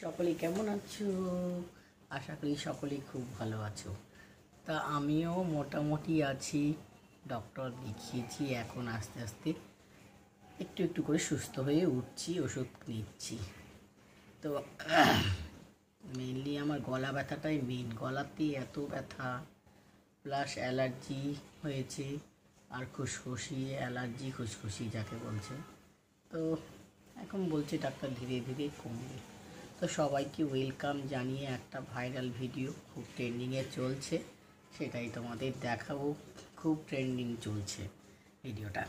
সকলে কেমন আছো? আশা করি সকলেই খুব ভালো আছো। তা আমিও মোটামুটি আছি। ডক্টর দেখিয়েছি, এখন আস্তে আস্তে একটু একটু করে সুস্থ হয়ে উঠছি, ওষুধ নিচ্ছি। তো মেনলি আমার গলা ব্যথাটাই মেন। গলাতে এত ব্যথা, প্লাস অ্যালার্জি হয়েছে, আর খুসখুসি অ্যালার্জি, খুসখুসি যাকে বলছে। তো এখন বলছে ডাক্তার ধীরে ধীরে কমবে। তো সবাইকে ওয়েলকাম জানিয়ে একটা ভাইরাল ভিডিও খুব ট্রেন্ডিংয়ে চলছে, সেটাই তোমাদের দেখাবো। খুব ট্রেন্ডিং চলছে ভিডিওটা।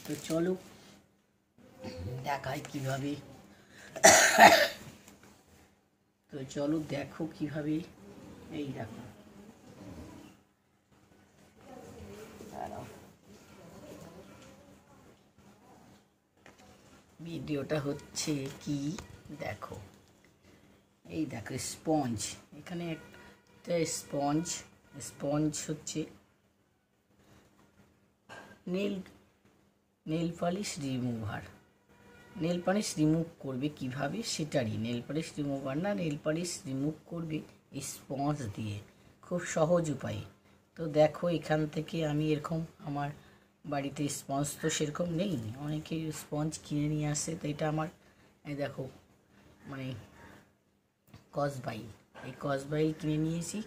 তো চলো দেখাই কিভাবে। তো চলো দেখো কিভাবে। এই দেখো, ভিডিওটা হচ্ছে কি দেখো। এই দেখো স্পঞ্জ, এখানে একটা স্পঞ্জ হচ্ছে nail polish remover. Nail polish remove করবে কিভাবে সেটারই, নেল পালিশ রিমুভার না, নেল পালিশ রিমুভ করবে এই স্পঞ্জ দিয়ে, খুব সহজ উপায়ে। তো দেখো এখান থেকে আমি এরকম, আমার বাড়িতে স্পঞ্জ তো সেরকম নেই, অনেকে স্পঞ্জ কিনে নিয়ে আসে। তো এটা আমার, এই দেখো মানে কসবাইল, এই কসবাইল কিনে নিয়েছি।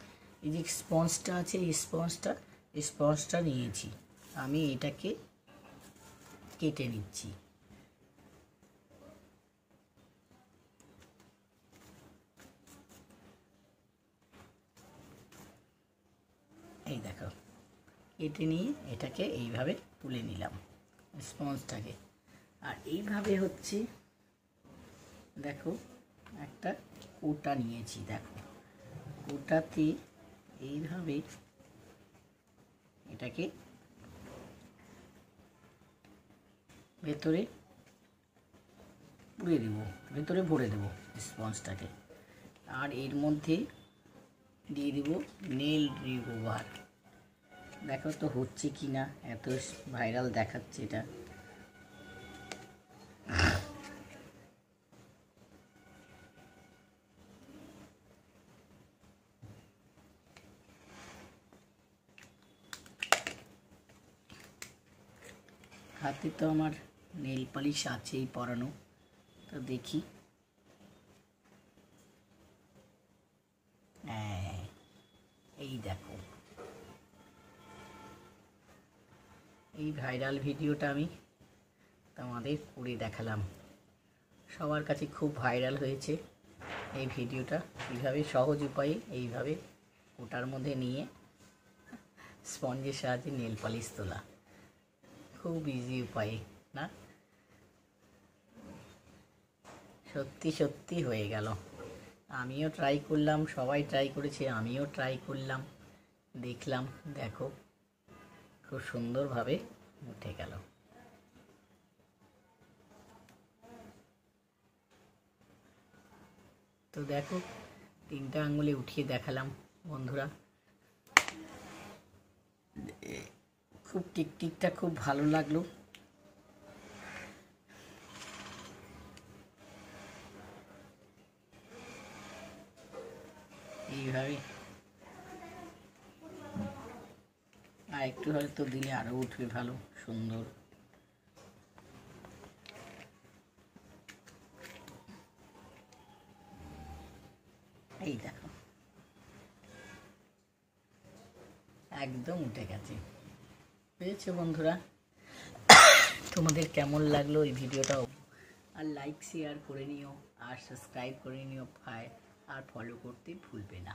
এই যে স্পঞ্জটা আছে, এই স্পঞ্জটা নিয়েছি। আমি এটাকে কেটে নিচ্ছি। এই দেখো, কেটে নিয়ে এটাকে এইভাবে তুলে নিলাম স্পঞ্জটাকে। আর এইভাবে হচ্ছে দেখো একটা কোটা নিয়েছি। দেখো কোটাতে এইভাবে এটাকে ভেতরে পুড়ে দেবো, ভেতরে ভরে দেবো স্পঞ্জটাকে। আর এর মধ্যে দিয়ে দেবো নেল রিমুভার। দেখো তো হচ্ছে কি না, এত ভাইরাল দেখাচ্ছে এটা। হাতে তো আমার নেল পালিশ আছেই পরানো, তো দেখি। এই দেখো, এই ভাইরাল ভিডিওটা আমি তোমাদের করে দেখালাম। সবার কাছে খুব ভাইরাল হয়েছে এই ভিডিওটা। এইভাবে সহজ উপায়ে এইভাবে ওটার মধ্যে নিয়ে স্পঞ্জের সাহায্যে নেল পালিশ তোলা, খুব ইজি উপায়ে না? সত্যি সত্যি হয়ে গেল। আমিও ট্রাই করলাম, সবাই ট্রাই করেছে, আমিও ট্রাই করলাম, দেখলাম। দেখো খুব সুন্দরভাবে উঠে গেল। তো দেখো 3টা আঙ্গুলে উঠিয়ে দেখালাম বন্ধুরা। খুব টিকটিকটা খুব ভালো লাগলো। এইভাবে আর একটু হয়তো দিলে আরো উঠবে ভালো সুন্দর। এই দেখো একদম উঠে গেছে। পেয়েছো বন্ধুরা? তোমাদের কেমন লাগলো এই ভিডিওটা? আর লাইক শেয়ার করে নিও, আর সাবস্ক্রাইব করে নিও, আর ফলো করতে ভুলবে না।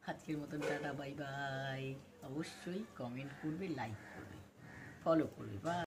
আজকের মতন টাটা, বাই বাই। অবশ্যই কমেন্ট করবে, লাইক করবে, ফলো করবে। বাই।